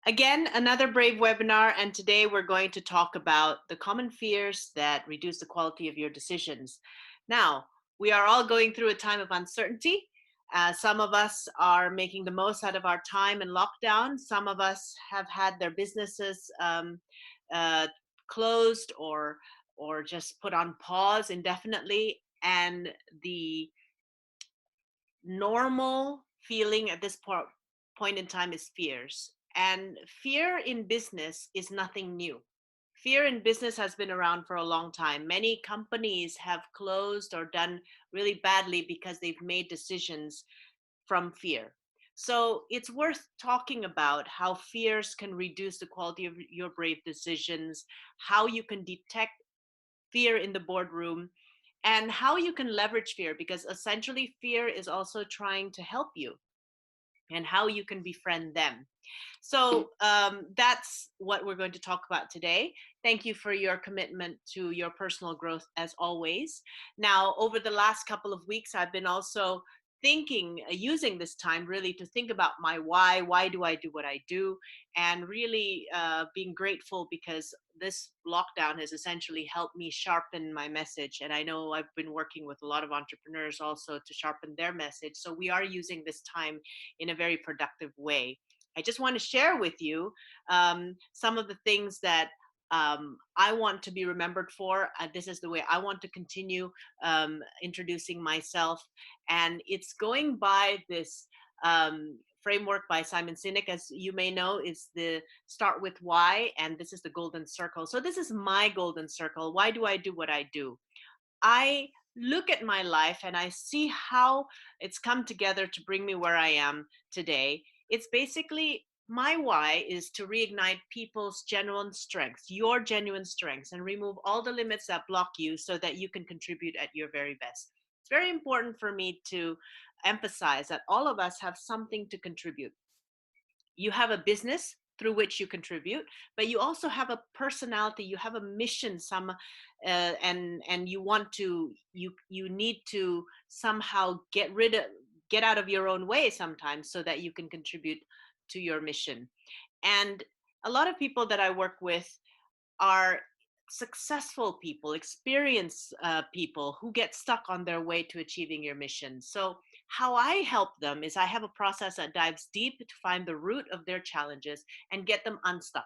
Again, another Brave webinar, and today we're going to talk about the common fears that reduce the quality of your decisions. Now, we are all going through a time of uncertainty. Some of us are making the most out of our time in lockdown. Some of us have had their businesses uh, closed or just put on pause indefinitely, and the normal feeling at this point in time is fears. And fear in business is nothing new. Fear in business has been around for a long time. Many companies have closed or done really badly because they've made decisions from fear. So it's worth talking about how fears can reduce the quality of your brave decisions, how you can detect fear in the boardroom, and how you can leverage fear, because essentially fear is also trying to help you, and how you can befriend them. So that's what we're going to talk about today. Thank you for your commitment to your personal growth as always. Now, over the last couple of weeks, I've been also thinking, using this time really to think about my why. Why do I do what I do? And really being grateful because this lockdown has essentially helped me sharpen my message. And I know I've been working with a lot of entrepreneurs also to sharpen their message. So we are using this time in a very productive way. I just want to share with you some of the things that I want to be remembered for. This is the way I want to continue introducing myself. And it's going by this framework by Simon Sinek, as you may know, is the start with why. And this is the golden circle. So this is my golden circle. Why do I do what I do? I look at my life and I see how it's come together to bring me where I am today. It's basically my why is to reignite people's genuine strengths, your genuine strengths, and remove all the limits that block you so that you can contribute at your very best. It's very important for me to emphasize that all of us have something to contribute. You have a business through which you contribute, but you also have a personality, you have a mission, and you want to, you need to somehow get out of your own way sometimes so that you can contribute to your mission. And a lot of people that I work with are successful people, experienced people who get stuck on their way to achieving your mission. So, how I help them is I have a process that dives deep to find the root of their challenges and get them unstuck.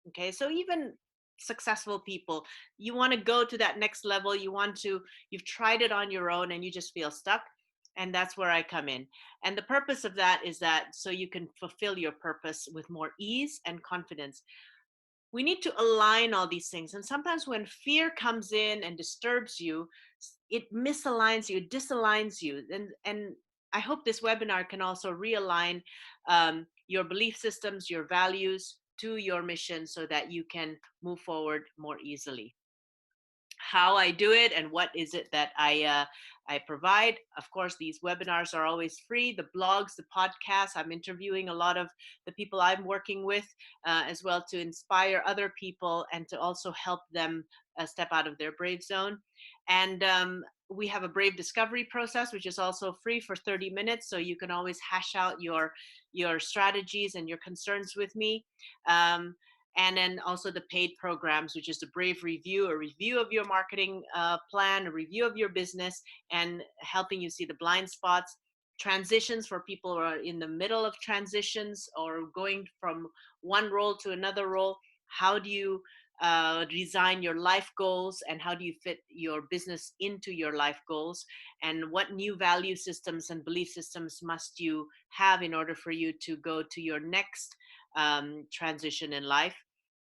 Okay, so even successful people, you want to go to that next level, you've tried it on your own and you just feel stuck. And that's where I come in. And the purpose of that is that so you can fulfill your purpose with more ease and confidence. We need to align all these things, and sometimes when fear comes in and disturbs you, it misaligns you, disaligns you. And I hope this webinar can also realign your belief systems, your values to your mission so that you can move forward more easily. How I do it and what is it that I provide. Of course, these webinars are always free. The blogs, the podcasts. I'm interviewing a lot of the people I'm working with, as well, to inspire other people and to also help them step out of their brave zone. And we have a brave discovery process, which is also free for 30 minutes, so you can always hash out your strategies and your concerns with me. And then also the paid programs, which is the brave review, a review of your marketing plan, a review of your business, and helping you see the blind spots. Transitions for people who are in the middle of transitions or going from one role to another role. How do you design your life goals, and how do you fit your business into your life goals, and what new value systems and belief systems must you have in order for you to go to your next transition in life.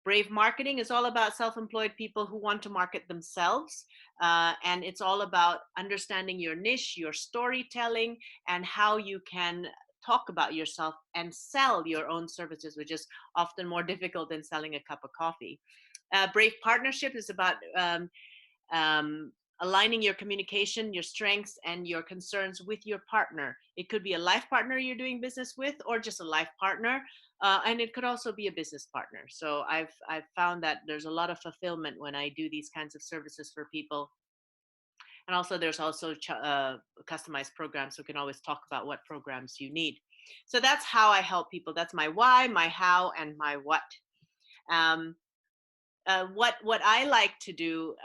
Brave marketing is all about self-employed people who want to market themselves, and it's all about understanding your niche, your storytelling, and how you can talk about yourself and sell your own services, which is often more difficult than selling a cup of coffee. Brave partnership is about um, aligning your communication, your strengths, and your concerns with your partner. It could be a life partner you're doing business with, or just a life partner, and it could also be a business partner. So I've found that there's a lot of fulfillment when I do these kinds of services for people. And also, there's also customized programs, so we can always talk about what programs you need. So that's how I help people. That's my why, my how, and my what. Um, what I like to do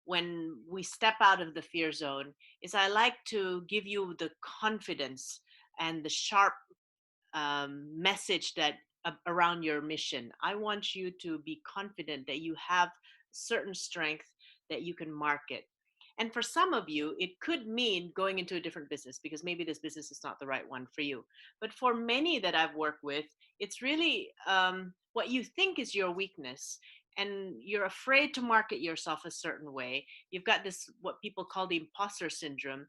when we step out of the fear zone is I like to give you the confidence and the sharp message that around your mission. I want you to be confident that you have certain strength that you can market. And for some of you, it could mean going into a different business because maybe this business is not the right one for you. But for many that I've worked with, it's really what you think is your weakness. And you're afraid to market yourself a certain way. You've got this, what people call the imposter syndrome.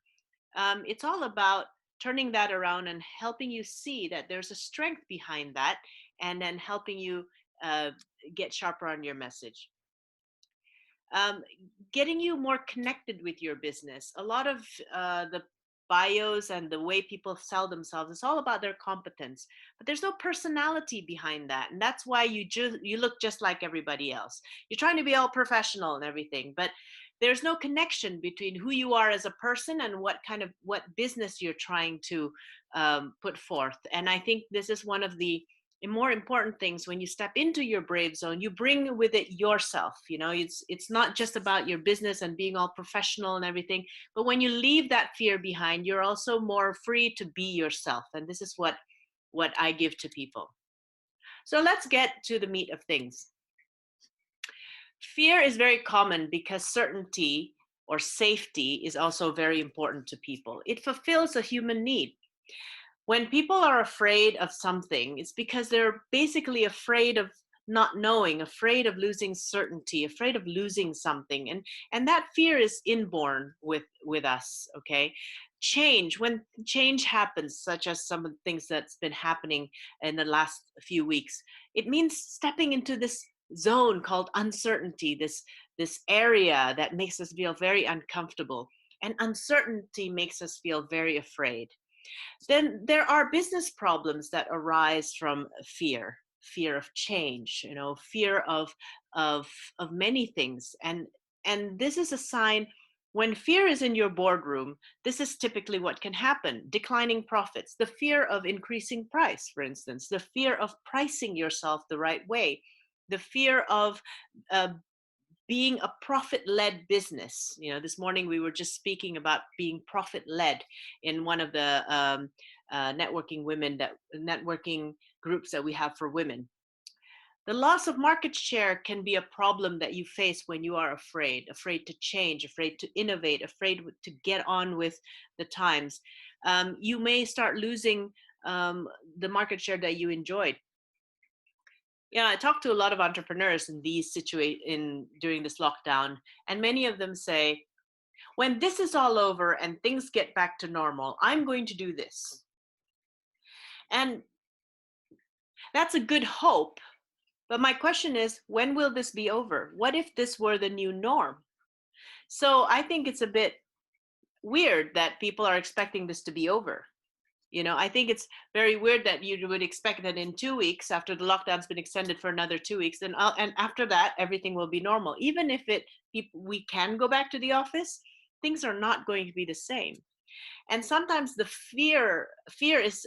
It's all about turning that around and helping you see that there's a strength behind that, and then helping you uh, get sharper on your message. um, Getting you more connected with your business. A lot of the bios and the way people sell themselves, it's all about their competence, but there's no personality behind that, and that's why you look just like everybody else. You're trying to be all professional and everything, but there's no connection between who you are as a person and what business you're trying to put forth. And I think this is one of the more important things. When you step into your brave zone, you bring with it yourself. It's not just about your business and being all professional and everything, but when you leave that fear behind, you're also more free to be yourself. And this is what I give to people. So let's get to the meat of things. Fear is very common because certainty or safety is also very important to people. It fulfills a human need. When people are afraid of something, it's because they're basically afraid of not knowing, afraid of losing certainty, afraid of losing something. And that fear is inborn with us. Okay. When change happens, such as some of the things that's been happening in the last few weeks, it means stepping into this zone called uncertainty, this area that makes us feel very uncomfortable. And uncertainty makes us feel very afraid. Then there are business problems that arise from fear of change, fear of of many things. And this is a sign. When fear is in your boardroom, this is typically what can happen: declining profits, the fear of increasing price, for instance, the fear of pricing yourself the right way, the fear of uh, being a profit-led business. This morning we were just speaking about being profit-led in one of the networking groups that we have for women. The loss of market share can be a problem that you face when you are afraid to change, afraid to innovate, afraid to get on with the times. You may start losing the market share that you enjoyed. Yeah, I talked to a lot of entrepreneurs in during this lockdown, and many of them say, when this is all over and things get back to normal, I'm going to do this. And that's a good hope. But my question is, when will this be over? What if this were the new norm? So I think it's a bit weird that people are expecting this to be over. I think it's very weird that you would expect that in 2 weeks, after the lockdown's been extended for another 2 weeks, and after that, everything will be normal. Even if we can go back to the office, things are not going to be the same. And sometimes the fear is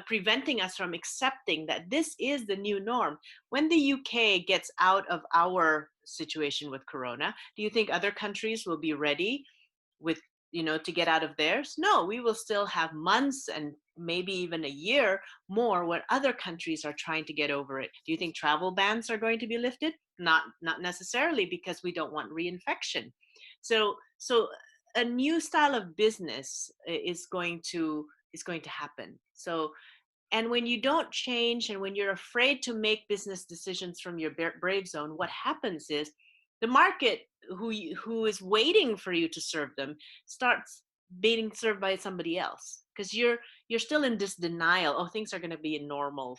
preventing us from accepting that this is the new norm. When the UK gets out of our situation with Corona, do you think other countries will be ready with to get out of theirs? No, we will still have months and maybe even a year more when other countries are trying to get over it. Do you think travel bans are going to be lifted? Not necessarily, because we don't want reinfection. So a new style of business is going to happen. So, and when you don't change, and when you're afraid to make business decisions from your brave zone, what happens is the market, who is waiting for you to serve them, starts being served by somebody else, because you're still in this denial. Oh, things are going to be in normal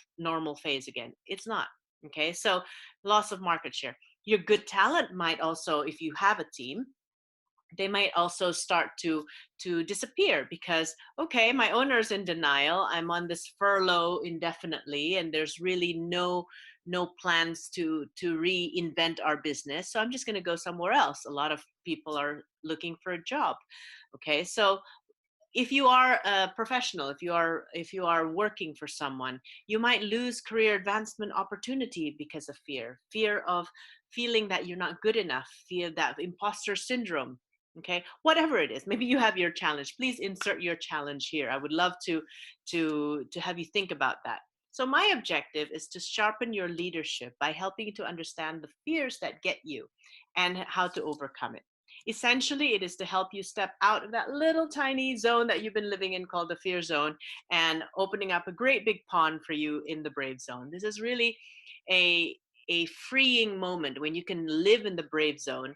phase again. It's not. Okay, so loss of market share. Your good talent might also, if you have a team, they might also start to disappear, because, okay, my owner's in denial, I'm on this furlough indefinitely, and there's really no plans to reinvent our business, so I'm just going to go somewhere else. A lot of people are looking for a job. Okay, so if you are a professional, if you are working for someone, you might lose career advancement opportunity because of fear of feeling that you're not good enough, fear that imposter syndrome. Okay, whatever it is, maybe you have your challenge. Please insert your challenge here. I would love to have you think about that. So my objective is to sharpen your leadership by helping you to understand the fears that get you and how to overcome it. Essentially, it is to help you step out of that little tiny zone that you've been living in called the fear zone and opening up a great big pond for you in the brave zone. This is really a a freeing moment when you can live in the brave zone.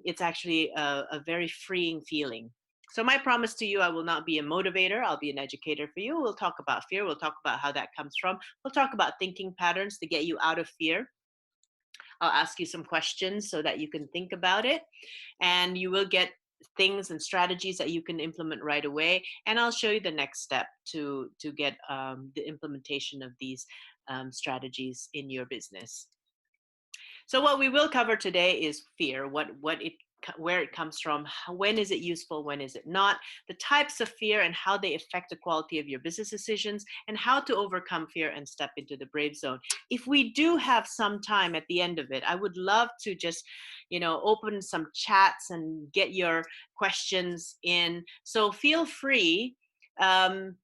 It's actually a very freeing feeling. So my promise to you, I will not be a motivator. I'll be an educator for you. We'll talk about fear. We'll talk about how that comes from. We'll talk about thinking patterns to get you out of fear. I'll ask you some questions so that you can think about it, and you will get things and strategies that you can implement right away. And I'll show you the next step to get the implementation of these strategies in your business. So what we will cover today is fear, where it comes from, when is it useful, when is it not, the types of fear and how they affect the quality of your business decisions, and how to overcome fear and step into the brave zone. If we do have some time at the end of it, I would love to just, open some chats and get your questions in. So um,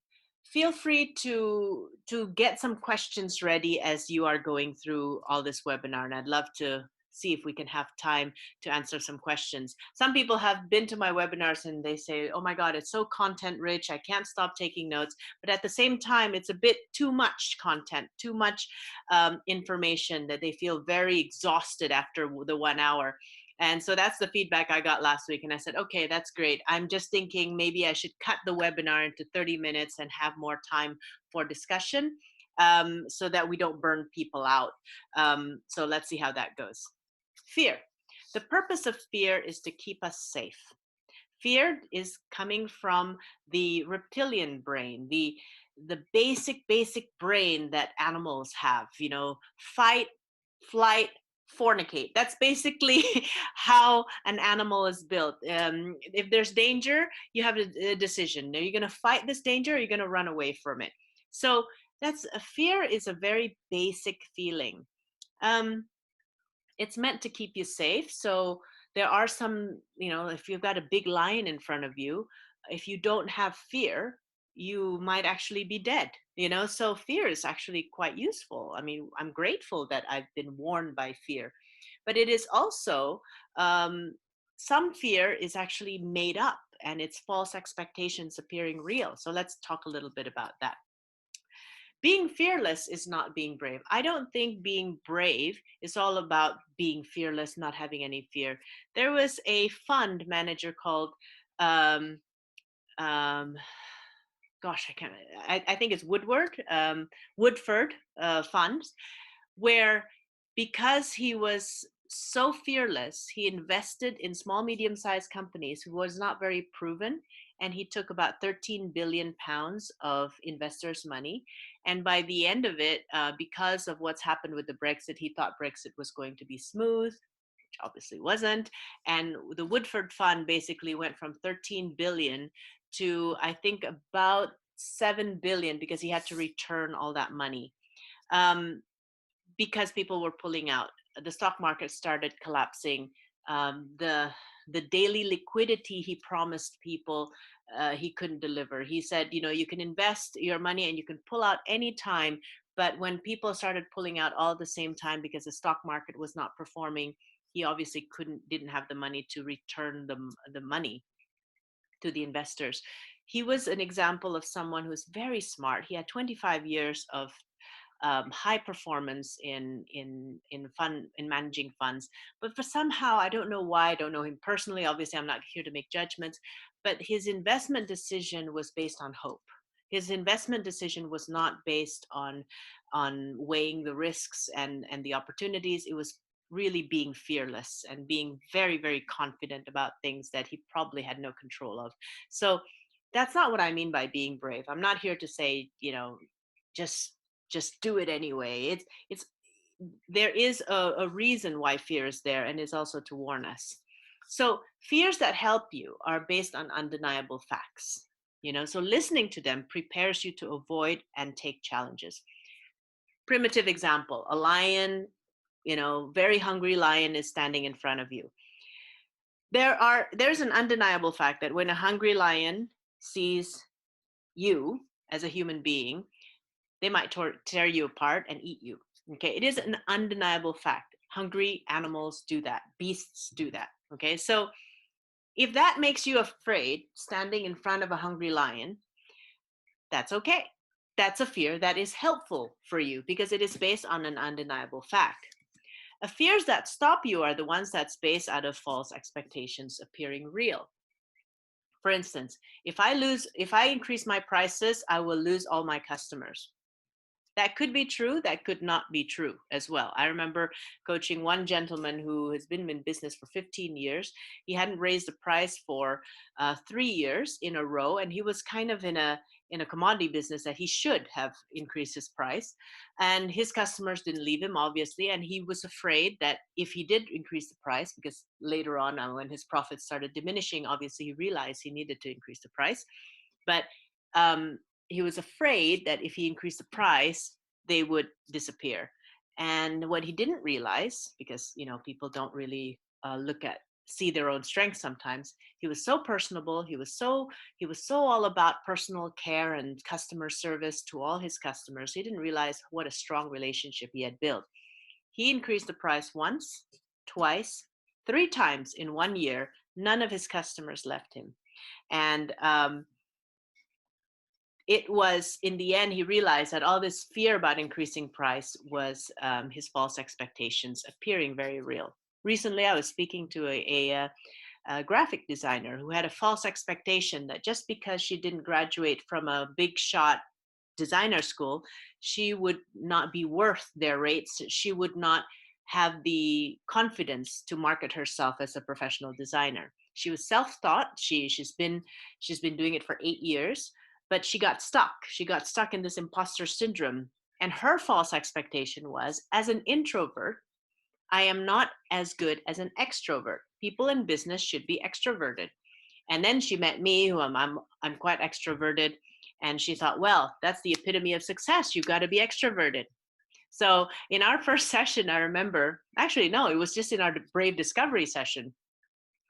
feel free to get some questions ready as you are going through all this webinar, and I'd love to see if we can have time to answer some questions. Some people have been to my webinars and they say, oh my god, it's so content rich, I can't stop taking notes. But at the same time, it's a bit too much content, too much information, that they feel very exhausted after the 1 hour. And so that's the feedback I got last week. And I said, okay, that's great. I'm just thinking maybe I should cut the webinar into 30 minutes and have more time for discussion, so that we don't burn people out. So let's see how that goes. Fear. The purpose of fear is to keep us safe. Fear is coming from the reptilian brain, the basic brain that animals have. Fight, flight, fornicate. That's basically how an animal is built. If there's danger, you have a decision. Are you going to fight this danger, or are you going to run away from it? So that's fear is a very basic feeling. Um, it's meant to keep you safe. So there are some, if you've got a big lion in front of you, if you don't have fear, you might actually be dead. So fear is actually quite useful. I mean, I'm grateful that I've been warned by fear, but it is also, some fear is actually made up, and it's false expectations appearing real. So let's talk a little bit about that. Being fearless is not being brave. I don't think being brave is all about being fearless, not having any fear. There was a fund manager called, um, um, gosh, I can't, I think it's Woodford Funds, where, because he was so fearless, he invested in small, medium sized companies who was not very proven. And he took about 13 billion pounds of investors' money. And by the end of it, because of what's happened with the Brexit, he thought Brexit was going to be smooth, which obviously wasn't. And the Woodford Fund basically went from 13 billion to, I think, about 7 billion, because he had to return all that money. Because people were pulling out. The stock market started collapsing. The daily liquidity he promised people, he couldn't deliver. He said, you can invest your money and you can pull out anytime. But when people started pulling out all at the same time because the stock market was not performing, he obviously didn't have the money to return the money to the investors. He was an example of someone who's very smart. He had 25 years of high performance in managing funds. But for somehow, I don't know why, I don't know him personally. Obviously, I'm not here to make judgments, but his investment decision was based on hope. His investment decision was not based on weighing the risks and the opportunities. It was really being fearless and being very, very confident about things that he probably had no control of. So that's not what I mean by being brave. I'm not here to say, just just do it anyway. It's there is a reason why fear is there, and it's also to warn us. So fears that help you are based on undeniable facts. So listening to them prepares you to avoid and take challenges. Primitive example, a lion, very hungry lion is standing in front of you. There's an undeniable fact that when a hungry lion sees you as a human being, they might tear you apart and eat you. Okay, it is an undeniable fact. Hungry animals do that. Beasts do that. Okay, so if that makes you afraid standing in front of a hungry lion, that's okay. That's a fear that is helpful for you because it is based on an undeniable fact. Fears that stop you are the ones that's based out of false expectations appearing real. For instance, if I increase my prices, I will lose all my customers. That could be true. That could not be true as well. I remember coaching one gentleman who has been in business for 15 years. He hadn't raised the price for 3 years in a row, and he was kind of in a commodity business that he should have increased his price. And his customers didn't leave him, obviously, and he was afraid that if he did increase the price, because later on when his profits started diminishing, obviously he realized he needed to increase the price. But he was afraid that if he increased the price, they would disappear. And what he didn't realize, because people don't really see their own strengths sometimes, he was so personable. He was so all about personal care and customer service to all his customers. He didn't realize what a strong relationship he had built. He increased the price once, twice, 3 times in 1 year. None of his customers left him. And it was in the end, he realized that all this fear about increasing price was his false expectations appearing very real. Recently, I was speaking to a graphic designer who had a false expectation that just because she didn't graduate from a big shot designer school, she would not be worth their rates. She would not have the confidence to market herself as a professional designer. She was self-taught. She's been doing it for 8 years, but she got stuck. She got stuck in this imposter syndrome. And her false expectation was, as an introvert, I am not as good as an extrovert. People in business should be extroverted. And then she met me, who I'm quite extroverted, and she thought, well, that's the epitome of success. You've got to be extroverted. So in our first session, I remember, actually, no, it was just in our Brave Discovery session.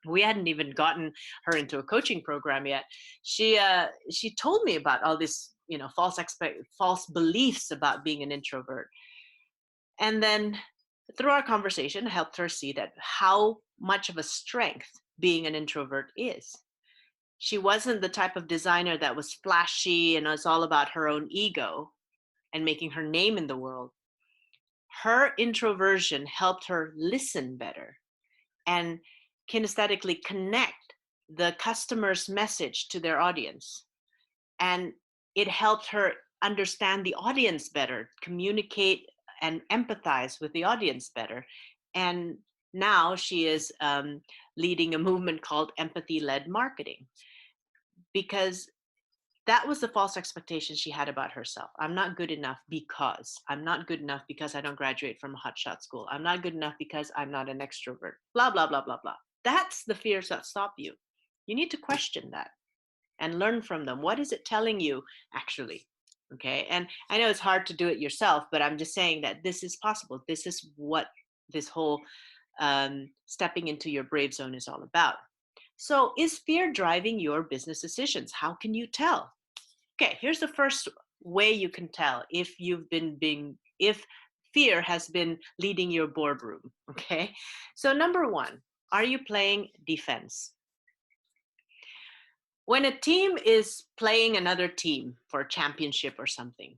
We hadn't even gotten her into a coaching program yet. She told me about all this, false beliefs about being an introvert. And then through our conversation, I helped her see that how much of a strength being an introvert is. She wasn't the type of designer that was flashy and was all about her own ego and making her name in the world. Her introversion helped her listen better and kinesthetically connect the customer's message to their audience. And it helped her understand the audience better, communicate and empathize with the audience better. And now she is leading a movement called empathy-led marketing, because that was the false expectation she had about herself. I'm not good enough because I don't graduate from a hotshot school. I'm not good enough because I'm not an extrovert. Blah, blah, blah, blah, blah. That's the fears that stop you. You need to question that and learn from them. What is it telling you actually? Okay. And I know it's hard to do it yourself, but I'm just saying that this is possible. This is what this whole stepping into your brave zone is all about. So is fear driving your business decisions? How can you tell? Okay, here's the first way you can tell if if fear has been leading your boardroom. Okay, so number one, are you playing defense? When a team is playing another team for a championship or something,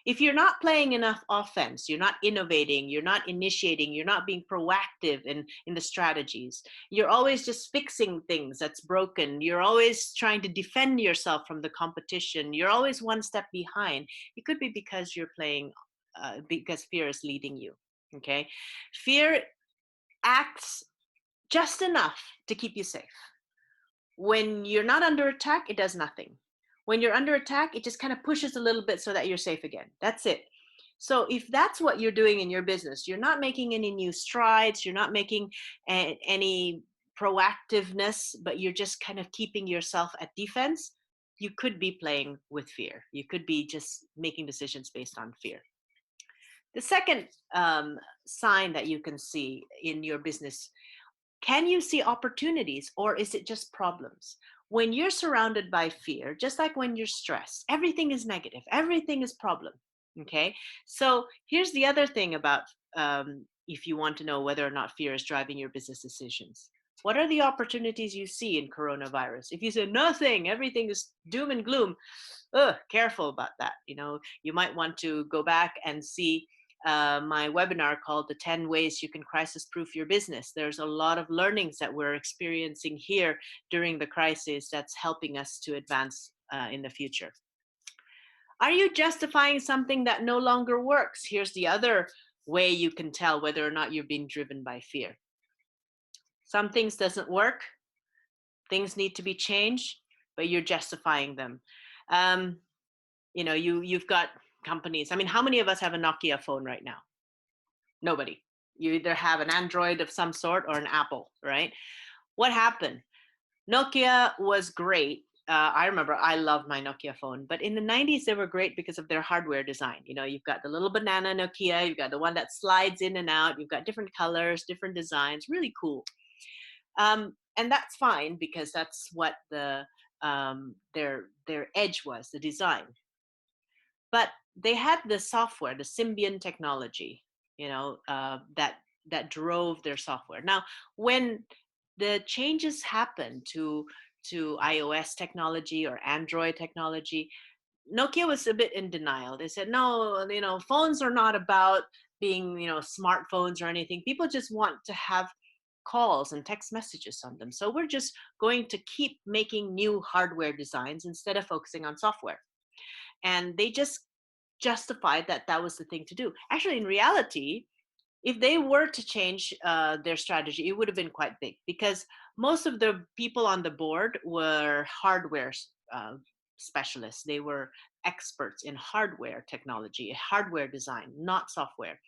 if you're not playing enough offense, you're not innovating, you're not initiating, you're not being proactive in the strategies, you're always just fixing things that's broken, you're always trying to defend yourself from the competition, you're always one step behind, it could be because you're playing, because fear is leading you. Okay, fear acts just enough to keep you safe. When you're not under attack, it does nothing. When you're under attack, it just kind of pushes a little bit so that you're safe again. That's it. So if that's what you're doing in your business, you're not making any new strides, you're not making any proactiveness, but you're just kind of keeping yourself at defense, you could be playing with fear. You could be just making decisions based on fear. The second sign that you can see in your business, can you see opportunities or is it just problems? When you're surrounded by fear, just like when you're stressed, everything is negative, everything is problem. Okay. So here's the other thing about if you want to know whether or not fear is driving your business decisions. What are the opportunities you see in coronavirus? If you say nothing, everything is doom and gloom, careful about that. You might want to go back and see my webinar called The 10 Ways You Can Crisis Proof Your Business. There's a lot of learnings that we're experiencing here during the crisis that's helping us to advance in the future. Are you justifying something that no longer works? Here's the other way you can tell whether or not you're being driven by fear. Some things doesn't work. Things need to be changed, but you're justifying them. You've got companies. I mean, how many of us have a Nokia phone right now? Nobody. You either have an Android of some sort or an Apple, right? What happened? Nokia was great. I remember I loved my Nokia phone, but in the 90s, they were great because of their hardware design. You've got the little banana Nokia, you've got the one that slides in and out, you've got different colors, different designs, really cool. And that's fine because that's what their edge was, the design. But they had the software, the Symbian technology, that drove their software. Now, when the changes happened to iOS technology or Android technology, Nokia was a bit in denial. They said, no, phones are not about being, smartphones or anything. People just want to have calls and text messages on them. So we're just going to keep making new hardware designs instead of focusing on software. And they just justified that was the thing to do. Actually, in reality, if they were to change their strategy, it would have been quite big because most of the people on the board were hardware specialists. They were experts in hardware technology, hardware design, not software.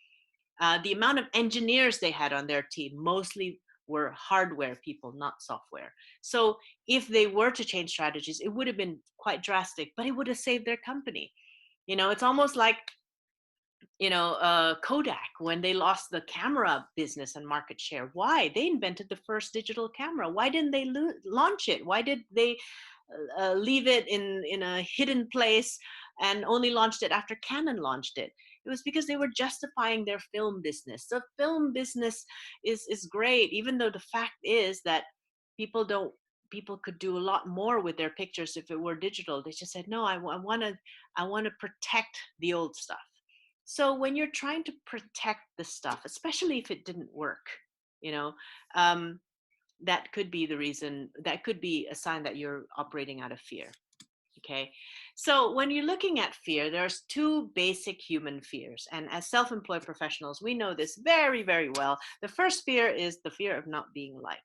The amount of engineers they had on their team mostly were hardware people, not software. So if they were to change strategies, it would have been quite drastic, but it would have saved their company. It's almost like Kodak, when they lost the camera business and market share. Why? They invented the first digital camera. Why didn't they launch it? Why did they leave it in a hidden place and only launched it after Canon launched it? It was because they were justifying their film business. The film business is great, even though the fact is that people could do a lot more with their pictures if it were digital. They just said, no, I want to protect the old stuff. So when you're trying to protect the stuff, especially if it didn't work, that could be the reason, that could be a sign that you're operating out of fear. Okay. So when you're looking at fear, there's two basic human fears. And as self-employed professionals, we know this very, very well. The first fear is the fear of not being liked.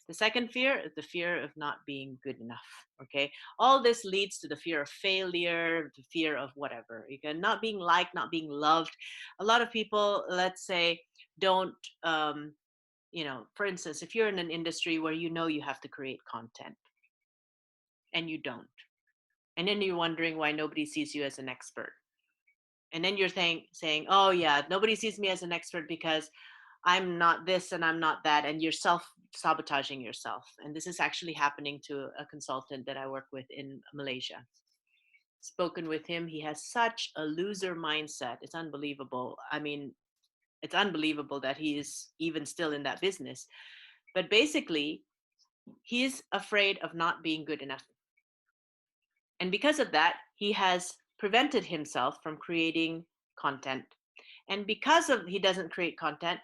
The second fear is the fear of not being good enough. Okay. All this leads to the fear of failure, the fear of whatever. You can not being liked, not being loved. A lot of people, let's say, don't, for instance, if you're in an industry where you have to create content and you don't, and then you're wondering why nobody sees you as an expert. And then you're saying, oh yeah, nobody sees me as an expert because I'm not this and I'm not that, and you're self-sabotaging yourself. And this is actually happening to a consultant that I work with in Malaysia. Spoken with him, he has such a loser mindset. It's unbelievable. I mean, it's unbelievable that he is even still in that business. But basically, he's afraid of not being good enough. And because of that, he has prevented himself from creating content. And because of he doesn't create content,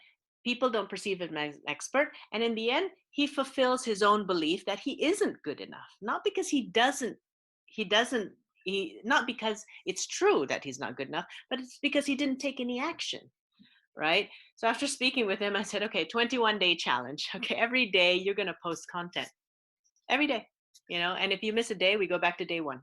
people don't perceive him as an expert. And in the end, he fulfills his own belief that he isn't good enough. Not because not because it's true that he's not good enough, but it's because he didn't take any action. Right? So after speaking with him, I said, okay, 21-day challenge. Okay, every day you're going to post content. Every day, and if you miss a day, we go back to day one.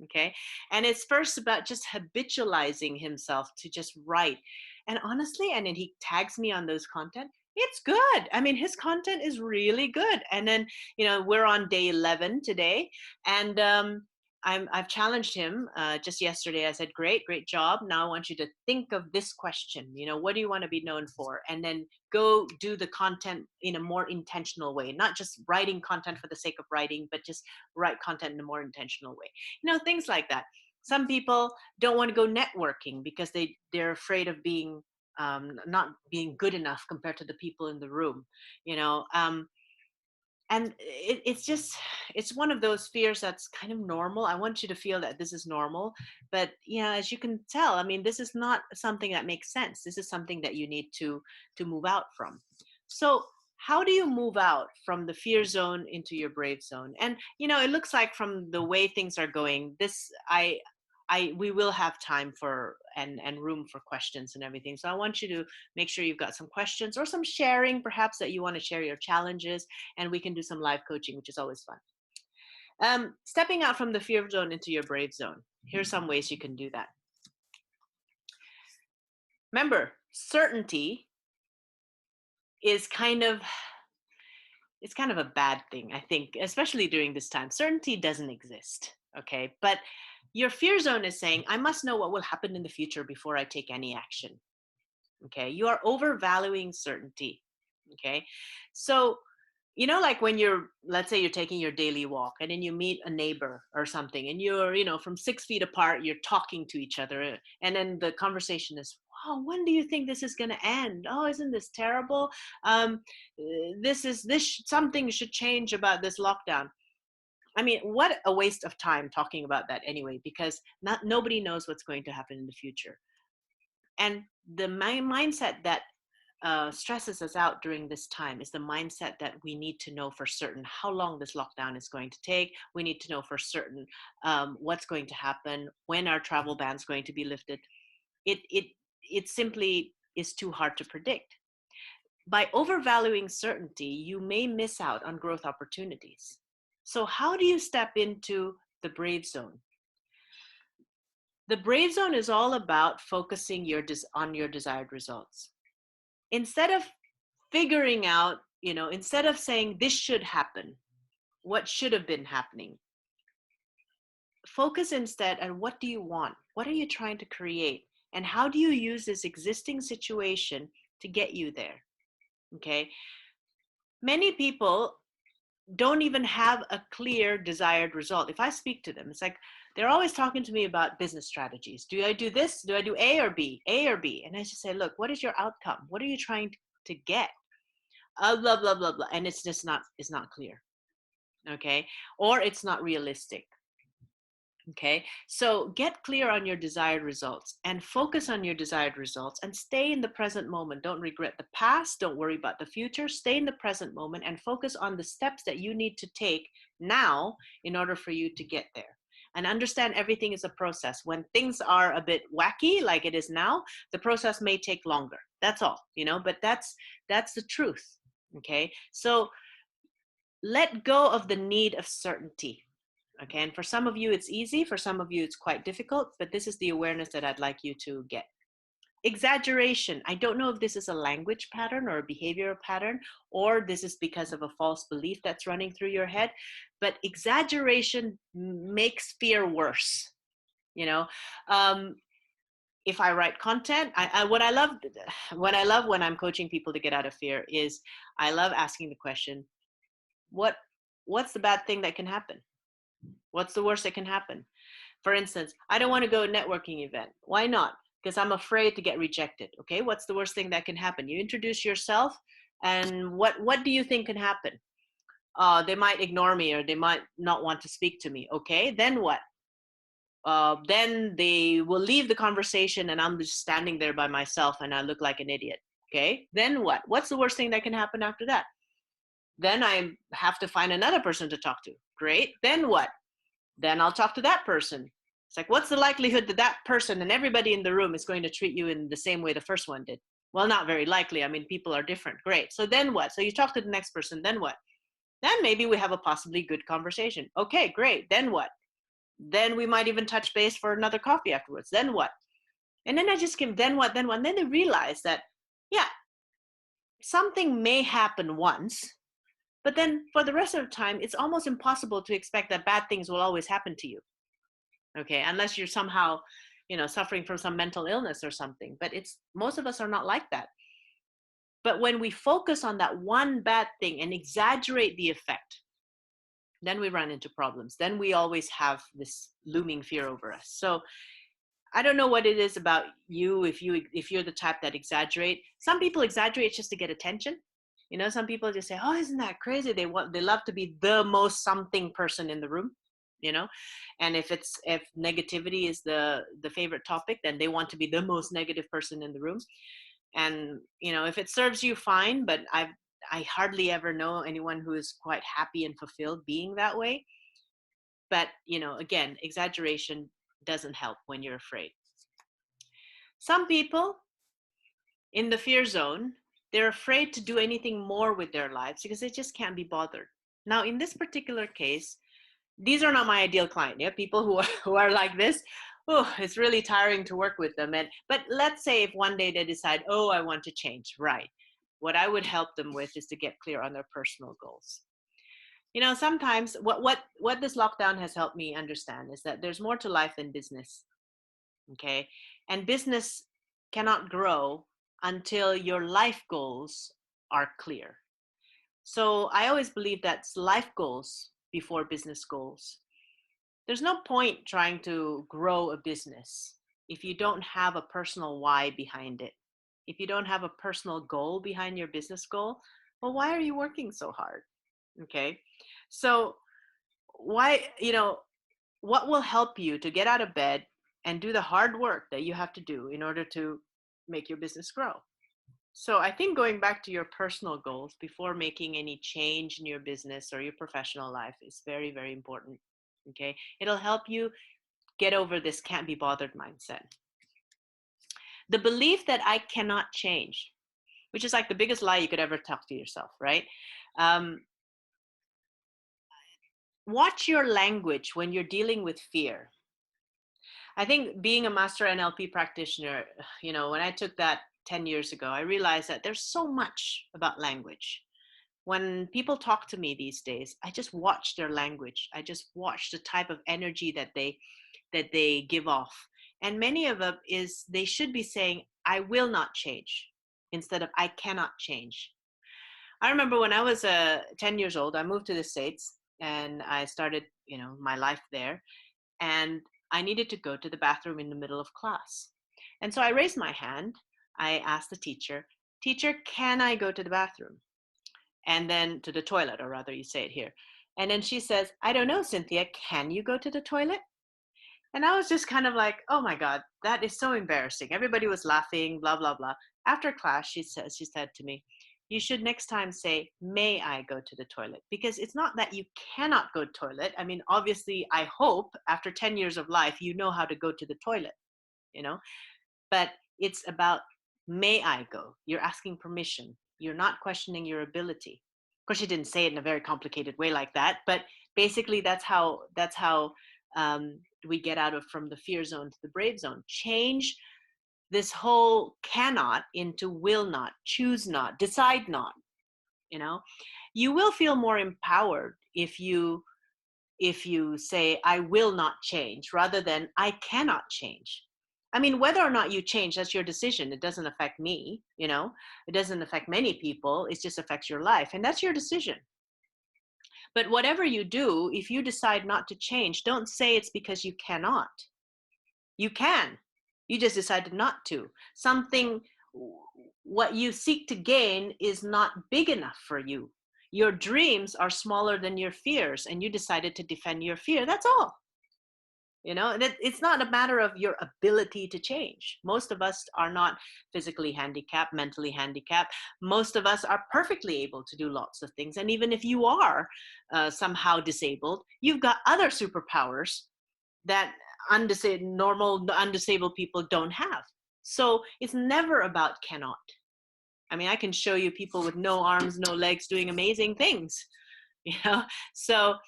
Okay. And it's first about just habitualizing himself to just write. And honestly, and then he tags me on those content, It's good. I mean, his content is really good. And then, we're on day 11 today. And I've challenged him just yesterday. I said, great job. Now I want you to think of this question. What do you want to be known for? And then go do the content in a more intentional way, not just writing content for the sake of writing, but just write content in a more intentional way. Things like that. Some people don't want to go networking because they're afraid of being not being good enough compared to the people in the room, you know. And it's one of those fears that's kind of normal. I want you to feel that this is normal, but as you can tell, I mean, this is not something that makes sense. This is something that you need to move out from. So how do you move out from the fear zone into your brave zone? And it looks like from the way things are going, we will have time for and room for questions and everything. So I want you to make sure you've got some questions or some sharing, perhaps, that you want to share your challenges, and we can do some live coaching, which is always fun. Stepping out from the fear zone into your brave zone. Here's some ways you can do that. Remember, certainty is kind of a bad thing, I think, especially during this time. Certainty doesn't exist, okay? But your fear zone is saying, I must know what will happen in the future before I take any action. Okay, you are overvaluing certainty. Okay, so like when let's say you're taking your daily walk and then you meet a neighbor or something, and you're from 6 feet apart, you're talking to each other, and then the conversation is, wow, when do you think this is going to end? Oh, isn't this terrible? Something should change about this lockdown. I mean, what a waste of time talking about that anyway, because nobody knows what's going to happen in the future. And the mindset that stresses us out during this time is the mindset that we need to know for certain how long this lockdown is going to take. We need to know for certain what's going to happen, when our travel ban is going to be lifted. It simply is too hard to predict. By overvaluing certainty, you may miss out on growth opportunities. So how do you step into the brave zone? The brave zone is all about focusing on your desired results. Instead of figuring out, instead of saying this should happen, what should have been happening, focus instead on what do you want? What are you trying to create? And how do you use this existing situation to get you there? Okay. Many people don't even have a clear desired result. If I speak to them, it's like they're always talking to me about business strategies. Do I do this? Do I do A or B? A or B? And I just say, look, what is your outcome? What are you trying to get? Blah, blah, blah, blah. And it's not clear. Okay. Or it's not realistic. Okay. So get clear on your desired results and focus on your desired results and stay in the present moment. Don't regret the past. Don't worry about the future. Stay in the present moment and focus on the steps that you need to take now in order for you to get there. And understand everything is a process. When things are a bit wacky, like it is now, the process may take longer. That's all, but that's the truth. Okay. So let go of the need of certainty. Okay, and for some of you, it's easy. For some of you, it's quite difficult, but this is the awareness that I'd like you to get. Exaggeration. I don't know if this is a language pattern or a behavioral pattern, or this is because of a false belief that's running through your head, but exaggeration makes fear worse. If I write content, what I love when I'm coaching people to get out of fear is I love asking the question, what's the bad thing that can happen? What's the worst that can happen? For instance, I don't want to go to a networking event. Why not? Because I'm afraid to get rejected. Okay, what's the worst thing that can happen? You introduce yourself, and what do you think can happen? They might ignore me, or they might not want to speak to me. Okay, then what? Then they will leave the conversation, and I'm just standing there by myself, and I look like an idiot. Okay, then what? What's the worst thing that can happen after that? Then I have to find another person to talk to. Great. Then what? Then I'll talk to that person. It's like, what's the likelihood that that person and everybody in the room is going to treat you in the same way the first one did? Well, not very likely. I mean, people are different. Great. So then what? So you talk to the next person. Then what? Then maybe we have a possibly good conversation. Okay, great. Then what? Then we might even touch base for another coffee afterwards. Then what? And then I just give then what? And then they realize that, yeah, something may happen once, but then for the rest of the time, it's almost impossible to expect that bad things will always happen to you. Okay, unless you're somehow, suffering from some mental illness or something. But most of us are not like that. But when we focus on that one bad thing and exaggerate the effect, then we run into problems. Then we always have this looming fear over us. So I don't know what it is about you, if you're the type that exaggerate. Some people exaggerate just to get attention. Some people just say, "Oh, isn't that crazy?" They love to be the most something person in the room, and if negativity is the favorite topic, then they want to be the most negative person in the room. And if it serves you, fine, but I hardly ever know anyone who is quite happy and fulfilled being that way. But again, exaggeration doesn't help when you're afraid. Some people in the fear zone, they're afraid to do anything more with their lives because they just can't be bothered. Now, in this particular case, these are not my ideal client. Yeah, people who are like this. Oh, it's really tiring to work with them. But let's say if one day they decide, oh, I want to change, right? What I would help them with is to get clear on their personal goals. Sometimes what this lockdown has helped me understand is that there's more to life than business. Okay, and business cannot grow until your life goals are clear. So I always believe that's life goals before business goals. There's no point trying to grow a business if you don't have a personal why behind it. If you don't have a personal goal behind your business goal, well, why are you working so hard? Okay, so why, what will help you to get out of bed and do the hard work that you have to do in order to make your business grow? So I think going back to your personal goals before making any change in your business or your professional life is very, very important. Okay, it'll help you get over this can't be bothered mindset. The belief that I cannot change, which is like the biggest lie you could ever talk to yourself, right? Watch your language when you're dealing with fear. I think being a master NLP practitioner, when I took that 10 years ago, I realized that there's so much about language. When people talk to me these days, I just watch their language. I just watch the type of energy that they give off. And many of them is they should be saying, I will not change, instead of I cannot change. I remember when I was 10 years old, I moved to the States and I started, my life there. And I needed to go to the bathroom in the middle of class. And so I raised my hand. I asked the teacher, can I go to the bathroom? And then to the toilet, or rather you say it here. And then she says, I don't know, Cynthia, can you go to the toilet? And I was just kind of like, oh my God, that is so embarrassing. Everybody was laughing, blah, blah, blah. After class, she said to me, you should next time say, may I go to the toilet? Because it's not that you cannot go to the toilet. I mean, obviously, I hope after 10 years of life, you know how to go to the toilet, but it's about, may I go? You're asking permission. You're not questioning your ability. Of course, she didn't say it in a very complicated way like that, but basically that's how we get out of from the fear zone to the brave zone. Change this whole cannot into will not, choose not, decide not. You will feel more empowered if you say I will not change rather than I cannot change. I mean, whether or not you change, that's your decision. It doesn't affect me, it doesn't affect many people. It just affects your life, and that's your decision. But whatever you do, if you decide not to change, don't say it's because you cannot. You can. You just decided not to. What you seek to gain is not big enough for you. Your dreams are smaller than your fears, and you decided to defend your fear. That's all. It's not a matter of your ability to change. Most of us are not physically handicapped, mentally handicapped. Most of us are perfectly able to do lots of things. And even if you are somehow disabled, you've got other superpowers that normal undisabled people don't have. So it's never about cannot. I mean, I can show you people with no arms, no legs doing amazing things, So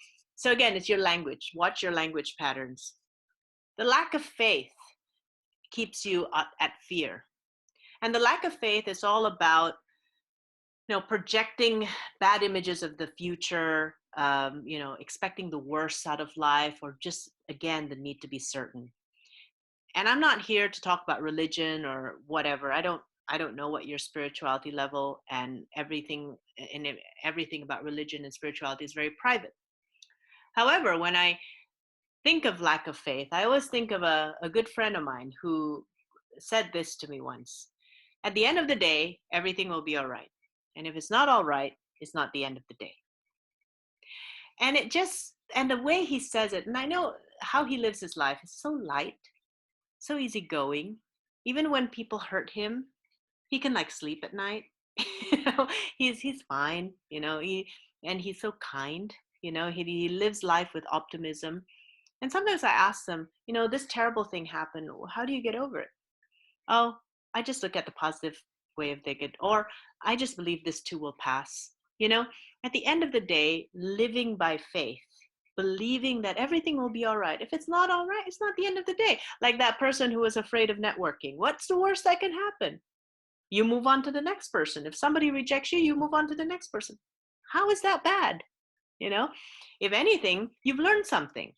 again, it's your language. Watch your language patterns. The lack of faith keeps you at fear. And the lack of faith is all about projecting bad images of the future, expecting the worst out of life, or just, again, the need to be certain. And I'm not here to talk about religion or whatever. I don't know what your spirituality level and everything about religion and spirituality is very private. However, when I think of lack of faith, I always think of a good friend of mine who said this to me once. At the end of the day, everything will be all right. And if it's not all right, it's not the end of the day. And the way he says it, and I know how he lives his life, is so light, so easygoing. Even when people hurt him, he can like sleep at night. He's fine, and he's so kind. He lives life with optimism. And sometimes I ask them, this terrible thing happened. How do you get over it? Oh, I just look at the positive way of thinking, or I just believe this too will pass. At the end of the day, living by faith, believing that everything will be all right. If it's not all right, it's not the end of the day. Like that person who was afraid of networking. What's the worst that can happen? You move on to the next person. If somebody rejects you, you move on to the next person. How is that bad? If anything, you've learned something.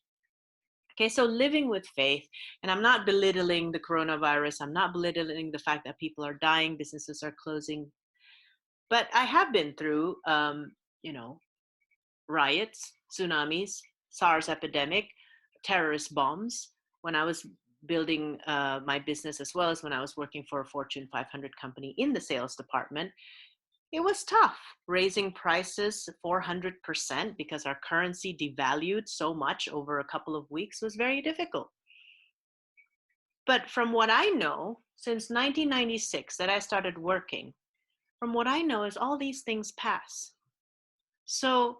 Okay, so living with faith, and I'm not belittling the coronavirus. I'm not belittling the fact that people are dying, businesses are closing. But I have been through, riots, tsunamis, SARS epidemic, terrorist bombs when I was building my business, as well as when I was working for a Fortune 500 company in the sales department. It was tough raising prices 400% because our currency devalued so much over a couple of weeks. Was very difficult. But from what I know, since 1996 that I started working, from what I know is all these things pass. So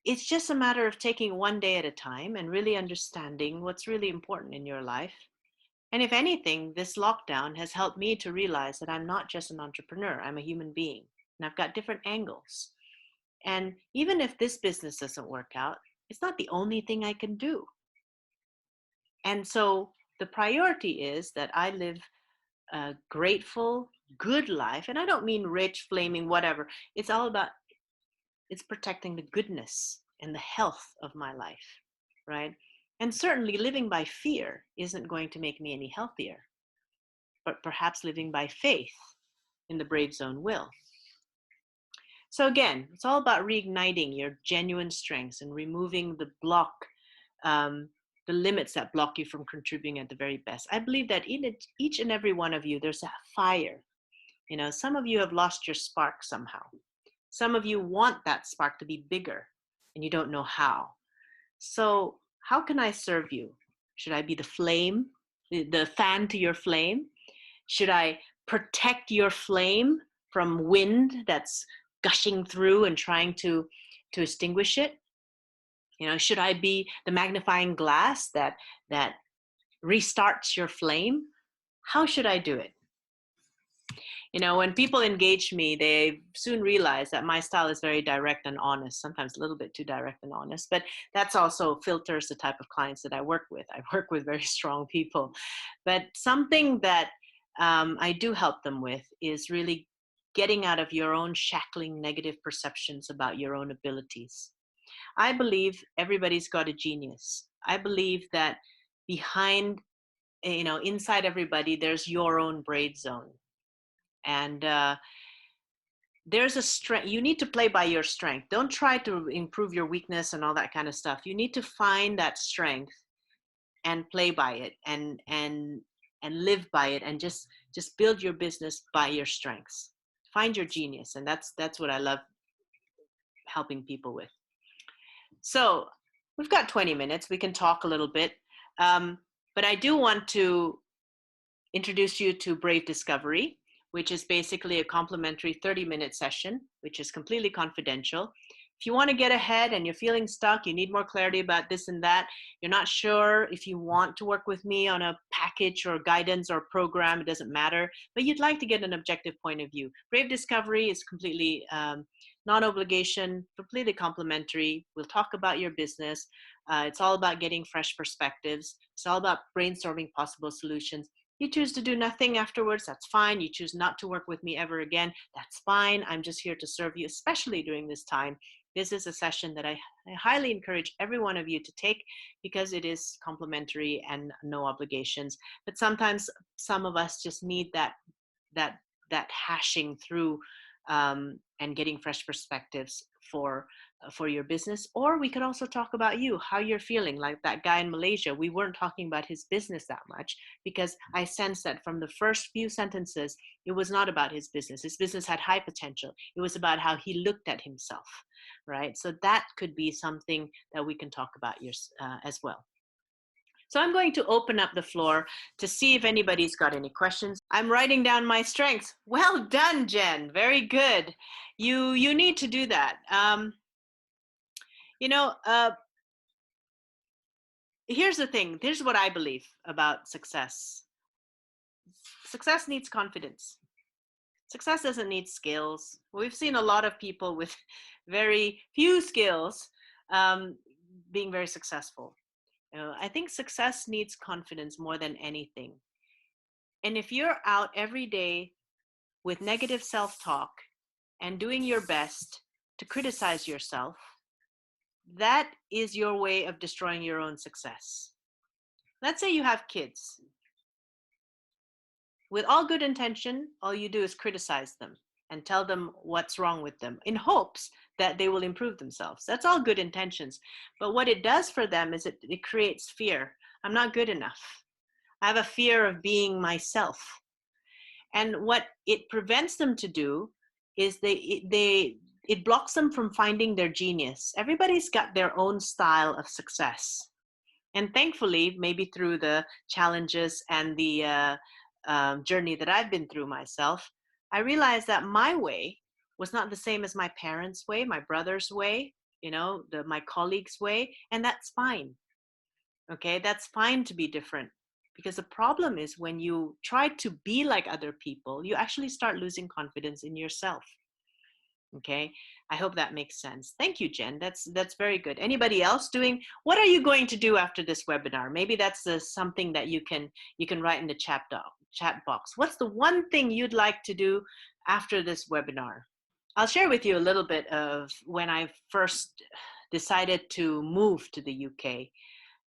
it's just a matter of taking one day at a time and really understanding what's really important in your life. And if anything, this lockdown has helped me to realize that I'm not just an entrepreneur, I'm a human being, and I've got different angles. And even if this business doesn't work out, it's not the only thing I can do. And so the priority is that I live a grateful, good life. And I don't mean rich, flaming, whatever. It's all about, it's protecting the goodness and the health of my life, right? And certainly living by fear isn't going to make me any healthier, but perhaps living by faith in the brave zone will. So again, it's all about reigniting your genuine strengths and removing the limits that block you from contributing at the very best. I believe that in each and every one of you, there's a fire. Some of you have lost your spark somehow. Some of you want that spark to be bigger and you don't know how. So how can I serve you? Should I be the flame, the fan to your flame? Should I protect your flame from wind that's gushing through and trying to extinguish it? Should I be the magnifying glass that restarts your flame? How should I do it? When people engage me, they soon realize that my style is very direct and honest, sometimes a little bit too direct and honest, but that's also filters the type of clients that I work with. I work with very strong people, but something that I do help them with is really getting out of your own shackling negative perceptions about your own abilities. I believe everybody's got a genius. I believe that behind, inside everybody, there's your own braid zone. And there's a strength. You need to play by your strength. Don't try to improve your weakness and all that kind of stuff. You need to find that strength and play by it and live by it, and just build your business by your strengths. Find your genius. And that's what I love helping people with. So we've got 20 minutes. We can talk a little bit. But I do want to introduce you to Brave Discovery, which is basically a complimentary 30-minute session, which is completely confidential. If you want to get ahead and you're feeling stuck, you need more clarity about this and that, you're not sure if you want to work with me on a package or guidance or program, it doesn't matter, but you'd like to get an objective point of view. Brave Discovery is completely non-obligation, completely complimentary. We'll talk about your business. It's all about getting fresh perspectives. It's all about brainstorming possible solutions. You choose to do nothing afterwards, that's fine. You choose not to work with me ever again, that's fine. I'm just here to serve you, especially during this time. This is a session that I highly encourage every one of you to take because it is complimentary and no obligations. But sometimes some of us just need that that hashing through and getting fresh perspectives for your business. Or we could also talk about you, how you're feeling. Like that guy in Malaysia, we weren't talking about his business that much because I sensed that from the first few sentences, it was not about his business. His business had high potential. It was about how he looked at himself, right? So that could be something that we can talk about as well. So I'm going to open up the floor to see if anybody's got any questions. I'm writing down my strengths. Well done, Jen. Very good. You need to do that. Here's the thing. Here's what I believe about success. Success needs confidence. Success doesn't need skills. We've seen a lot of people with very few skills being very successful. I think success needs confidence more than anything. And if you're out every day with negative self-talk and doing your best to criticize yourself, that is your way of destroying your own success. Let's say you have kids. With all good intention, all you do is criticize them and tell them what's wrong with them in hopes that they will improve themselves. That's all good intentions. But what it does for them is it creates fear. I'm not good enough. I have a fear of being myself. And what it prevents them to do is it blocks them from finding their genius. Everybody's got their own style of success. And thankfully, maybe through the challenges and the journey that I've been through myself, I realized that my way was not the same as my parents' way, my brother's way, my colleagues' way, and that's fine. Okay, that's fine to be different. Because the problem is when you try to be like other people, you actually start losing confidence in yourself. Okay, I hope that makes sense. Thank you, Jen. That's very good. Anybody else doing? What are you going to do after this webinar? Maybe that's something that you can write in the chat box. What's the one thing you'd like to do after this webinar? I'll share with you a little bit of when I first decided to move to the UK.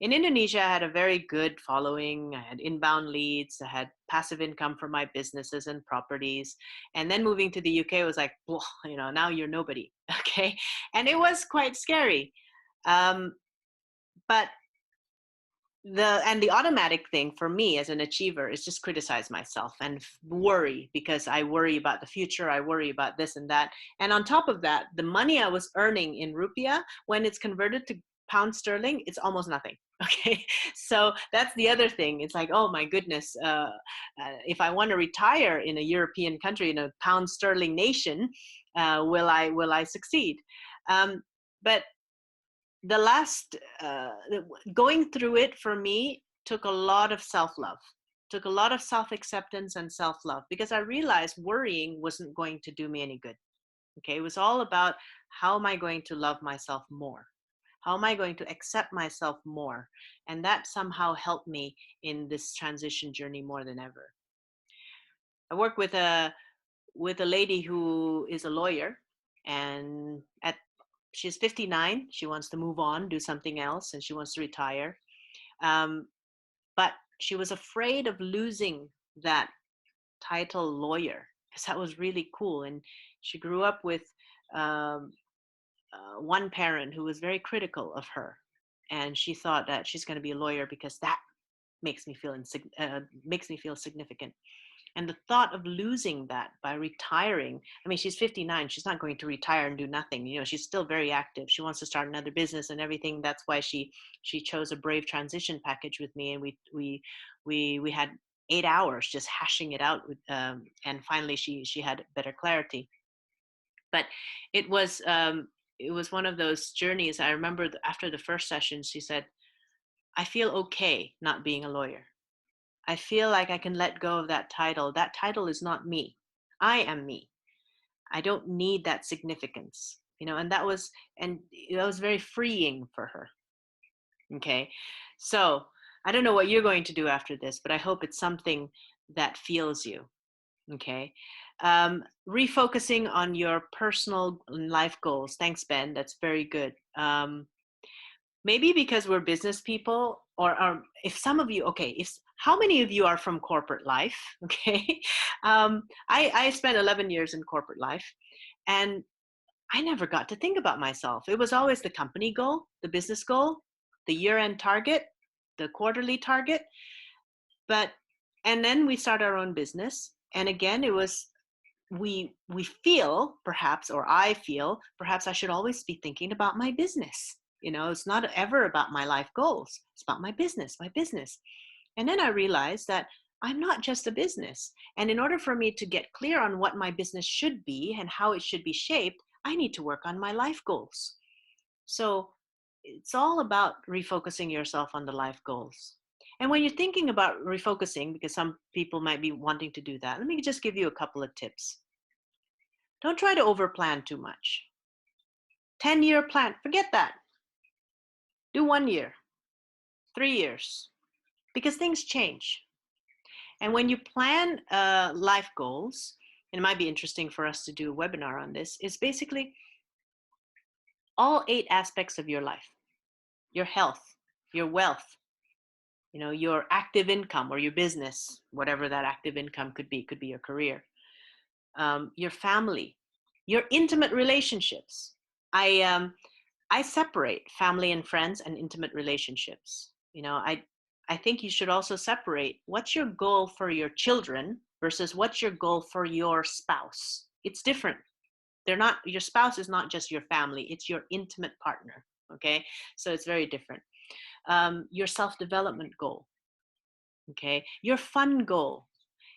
In Indonesia, I had a very good following. I had inbound leads. I had passive income from my businesses and properties. And then moving to the UK was like, well, now you're nobody. Okay. And it was quite scary. But the automatic thing for me as an achiever is just criticize myself and worry, because I worry about the future. I worry about this and that. And on top of that, the money I was earning in rupiah, when it's converted to pound sterling, it's almost nothing. Okay, so that's the other thing. It's like, oh my goodness, if I want to retire in a European country, in a pound sterling nation, will I succeed? But the last going through it for me took a lot of self-love, took a lot of self-acceptance and self-love, because I realized worrying wasn't going to do me any good. Okay, it was all about how am I going to love myself more? How am I going to accept myself more? And that somehow helped me in this transition journey more than ever. I work with a lady who is a lawyer, and she's 59. She wants to move on, do something else, and she wants to retire. But she was afraid of losing that title lawyer, because that was really cool. And she grew up with one parent who was very critical of her, and she thought that she's going to be a lawyer because that makes me feel significant. And the thought of losing that by retiring, I mean, she's 59, she's not going to retire and do nothing. She's still very active. She wants to start another business and everything. That's why she chose a brave transition package with me, and we had 8 hours just hashing it out with, and finally she had better clarity. But it was one of those journeys. I remember after the first session, she said, I feel okay not being a lawyer. I feel like I can let go of that title. That title is not me. I am me. I don't need that significance, and that was very freeing for her. Okay. So I don't know what you're going to do after this, but I hope it's something that feels you. Okay. Refocusing on your personal life goals. Thanks, Ben. That's very good. Maybe because we're business people, or if some of you, okay, if how many of you are from corporate life? Okay. I spent 11 years in corporate life, and I never got to think about myself. It was always the company goal, the business goal, the year-end target, the quarterly target. But and then we start our own business, and again, it was we feel perhaps, or I feel perhaps I should always be thinking about my business. It's not ever about my life goals. It's about my business, my business. And then I realized that I'm not just a business. And in order for me to get clear on what my business should be and how it should be shaped, I need to work on my life goals. So it's all about refocusing yourself on the life goals. And when you're thinking about refocusing, because some people might be wanting to do that, let me just give you a couple of tips. Don't try to overplan too much. 10-year plan, forget that. Do 1 year, 3 years, because things change. And when you plan life goals, and it might be interesting for us to do a webinar on this, is basically all 8 aspects of your life: your health, your wealth, your active income or your business, whatever that active income could be your career, your family, your intimate relationships. I separate family and friends and intimate relationships. I think you should also separate what's your goal for your children versus what's your goal for your spouse. It's different. Your spouse is not just your family, it's your intimate partner. Okay, so it's very different. Your self-development goal, okay, your fun goal,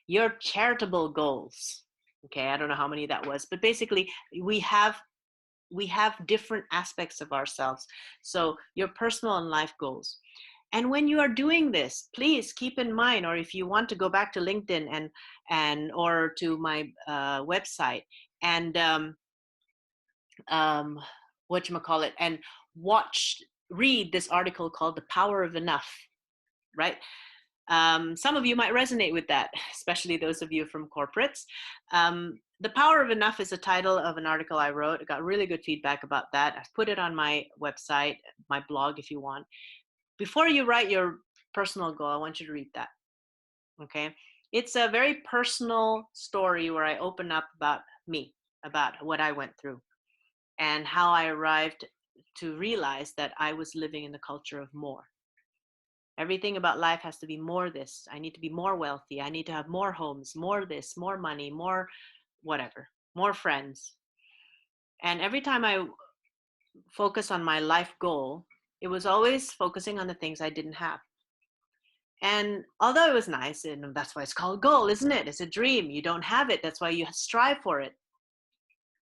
your charitable goals. Okay, I don't know how many that was, but basically we have different aspects of ourselves. So your personal and life goals. And when you are doing this, please keep in mind, or if you want to go back to LinkedIn and or to my website and whatchamacallit, and read this article called The Power of Enough, right? Some of you might resonate with that, especially those of you from corporates. The Power of Enough is the title of an article I wrote. I got really good feedback about that. I've put it on my website, my blog, if you want. Before you write your personal goal, I want you to read that. Okay? It's a very personal story where I open up about me, about what I went through, and how I arrived to realize that I was living in the culture of more. Everything about life has to be more this. I need to be more wealthy. I need to have more homes, more this, more money, more whatever, more friends. And every time I focus on my life goal, it was always focusing on the things I didn't have. And although it was nice, and that's why it's called goal, isn't it? It's a dream. You don't have it. That's why you strive for it.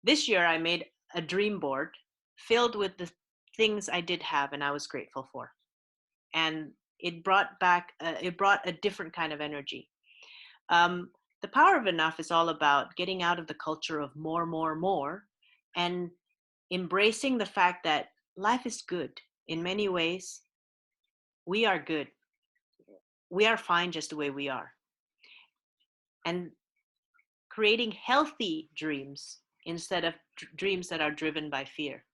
This year, I made a dream board filled with the things I did have and I was grateful for. And it brought a different kind of energy. The Power of Enough is all about getting out of the culture of more, more, more, and embracing the fact that life is good. In many ways, we are good. We are fine just the way we are. And creating healthy dreams instead of dreams that are driven by fear.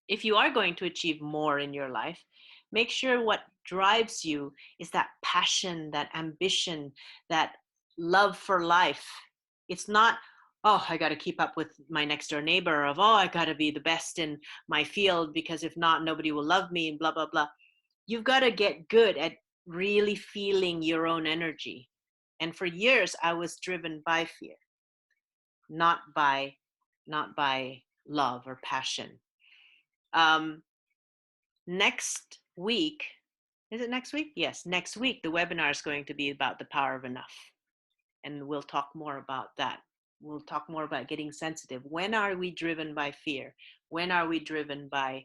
If you are going to achieve more in your life, make sure what drives you is that passion, that ambition, that love for life. It's not, oh, I got to keep up with my next door neighbor, of, oh, I got to be the best in my field because if not, nobody will love me, and blah, blah, blah. You've got to get good at really feeling your own energy. And for years, I was driven by fear, not by love or passion. Next week, is it next week? Yes, next week, the webinar is going to be about the power of enough. And we'll talk more about that. We'll talk more about getting sensitive. When are we driven by fear? When are we driven by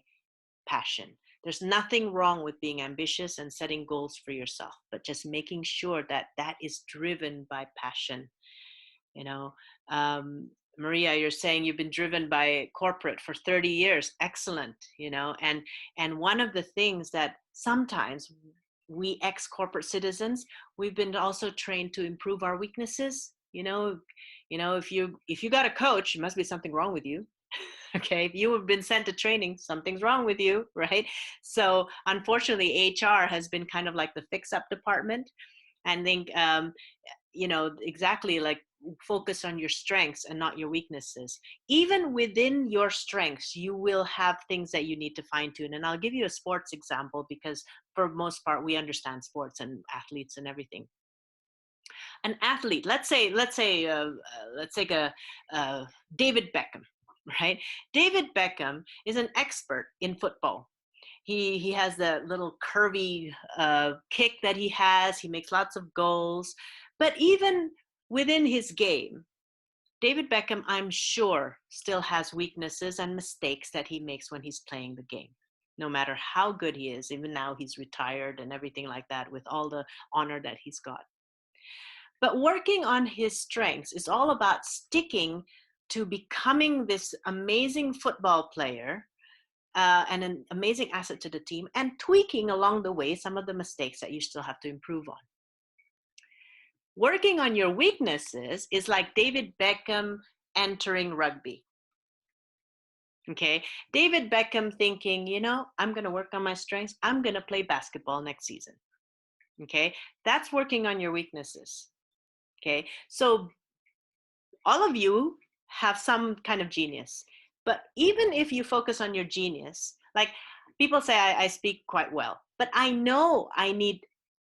passion? There's nothing wrong with being ambitious and setting goals for yourself, but just making sure that that is driven by passion. Maria, you're saying you've been driven by corporate for 30 years. Excellent. And one of the things that sometimes we ex-corporate citizens, we've been also trained to improve our weaknesses. If you got a coach, it must be something wrong with you. Okay, if you have been sent to training, something's wrong with you, right? So unfortunately, HR has been kind of like the fix-up department. And think, exactly, like, focus on your strengths and not your weaknesses. Even within your strengths, you will have things that you need to fine tune. And I'll give you a sports example, because for most part, we understand sports and athletes and everything. An athlete, let's take David Beckham, right? David Beckham is an expert in football. He has the little curvy kick that he has. He makes lots of goals. But even within his game, David Beckham, I'm sure, still has weaknesses and mistakes that he makes when he's playing the game. No matter how good he is, even now he's retired and everything like that, with all the honor that he's got. But working on his strengths is all about sticking to becoming this amazing football player, and an amazing asset to the team, and tweaking along the way some of the mistakes that you still have to improve on. Working on your weaknesses is like David Beckham entering rugby. Okay, David Beckham thinking, I'm going to work on my strengths. I'm going to play basketball next season. Okay, that's working on your weaknesses. Okay, so all of you have some kind of genius. But even if you focus on your genius, like, people say I speak quite well, but I know I need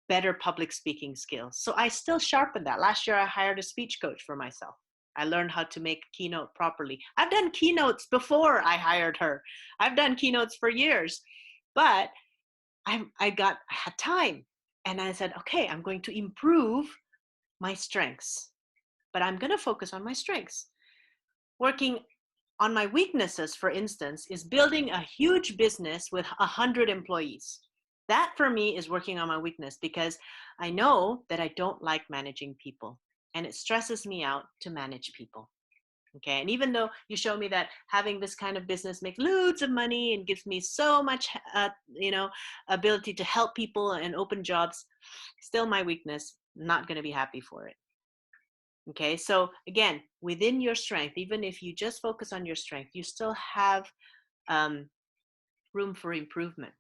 better public speaking skills. So I still sharpen that. Last year, I hired a speech coach for myself. I learned how to make a keynote properly. I've done keynotes before I hired her. I've done keynotes for years, but I had time. And I said, okay, I'm going to improve my strengths, but I'm going to focus on my strengths. Working on my weaknesses, for instance, is building a huge business with 100 employees. That for me is working on my weakness, because I know that I don't like managing people, and it stresses me out to manage people. Okay, and even though you show me that having this kind of business makes loads of money and gives me so much, ability to help people and open jobs, still my weakness, not going to be happy for it. Okay, so again, within your strength, even if you just focus on your strength, you still have room for improvement.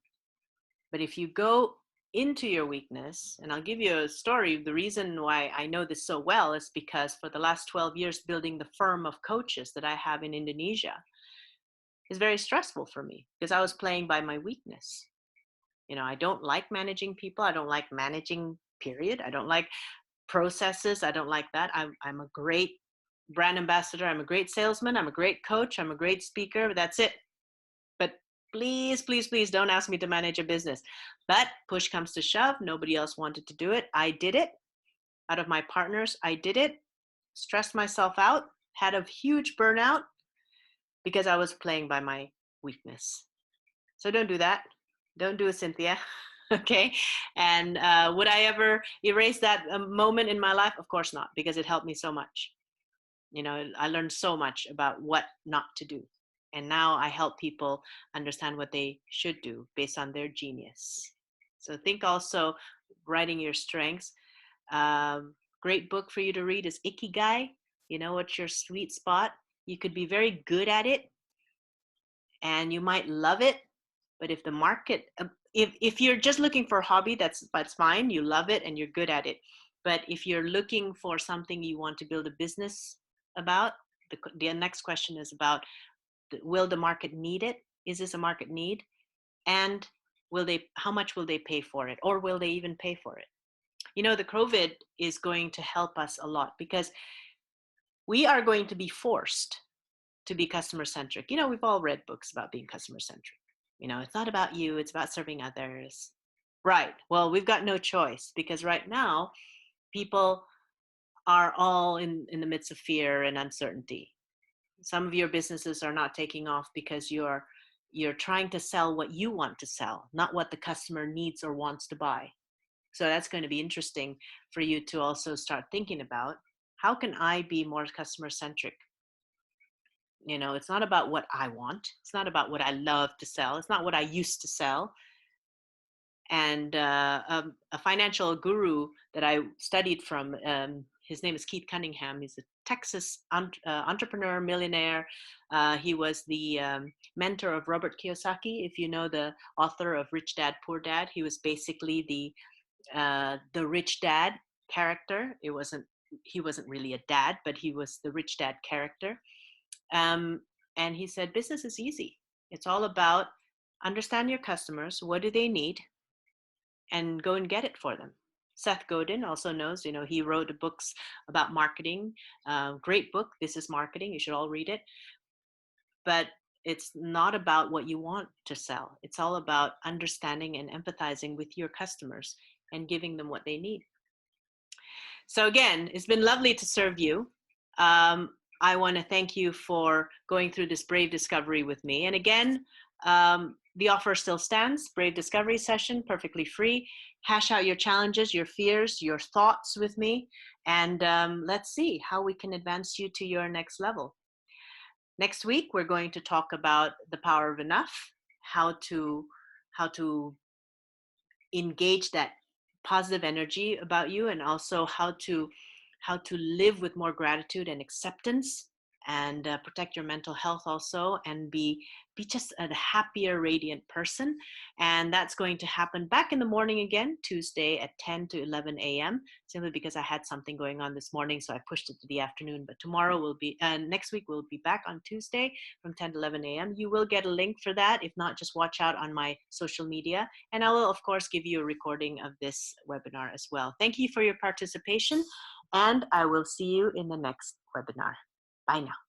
But if you go into your weakness, and I'll give you a story, the reason why I know this so well is because for the last 12 years, building the firm of coaches that I have in Indonesia is very stressful for me, because I was playing by my weakness. I don't like managing people. I don't like managing, period. I don't like processes. I don't like that. I'm a great brand ambassador. I'm a great salesman. I'm a great coach. I'm a great speaker. That's it. But please, please, please don't ask me to manage a business. But push comes to shove. Nobody else wanted to do it. I did it. Out of my partners, I did it. Stressed myself out. Had a huge burnout because I was playing by my weakness. So don't do that. Don't do it, Cynthia. Okay. And would I ever erase that moment in my life? Of course not, because it helped me so much. I learned so much about what not to do. And now I help people understand what they should do based on their genius. So think also writing your strengths. Great book for you to read is Ikigai. What's your sweet spot? You could be very good at it and you might love it. But if the market, if you're just looking for a hobby, that's fine. You love it and you're good at it. But if you're looking for something you want to build a business about, the next question is about, will the market need it? Is this a market need? And how much will they pay for it? Or will they even pay for it? The COVID is going to help us a lot, because we are going to be forced to be customer centric. We've all read books about being customer centric. It's not about you, it's about serving others. Right. Well, we've got no choice, because right now people are all in the midst of fear and uncertainty. Some of your businesses are not taking off because you're trying to sell what you want to sell, not what the customer needs or wants to buy. So that's going to be interesting for you to also start thinking about, how can I be more customer centric? It's not about what I want. It's not about what I love to sell. It's not what I used to sell. And a financial guru that I studied from, his name is Keith Cunningham. He's a Texas entrepreneur, millionaire. He was the mentor of Robert Kiyosaki. If you know the author of Rich Dad, Poor Dad, he was basically the rich dad character. He wasn't really a dad, but he was the rich dad character. And he said, business is easy. It's all about understand your customers. What do they need? And go and get it for them. Seth Godin also knows, he wrote books about marketing. Great book, This is Marketing. You should all read it. But it's not about what you want to sell. It's all about understanding and empathizing with your customers and giving them what they need. So again, it's been lovely to serve you. I want to thank you for going through this Brave Discovery with me. And again, the offer still stands. Brave Discovery session, perfectly free. Hash out your challenges, your fears, your thoughts with me. And let's see how we can advance you to your next level. Next week, we're going to talk about the power of enough, how to engage that positive energy about you, and also how to live with more gratitude and acceptance, and protect your mental health also, and be just a happier, radiant person. And that's going to happen back in the morning again, Tuesday at 10 to 11 a.m. simply because I had something going on this morning, so I pushed it to the afternoon. But tomorrow will be next week we'll be back on Tuesday from 10 to 11 a.m. You will get a link for that. If not, just watch out on my social media, and I will of course give you a recording of this webinar as well. Thank you for your participation, and I will see you in the next webinar. Bye now.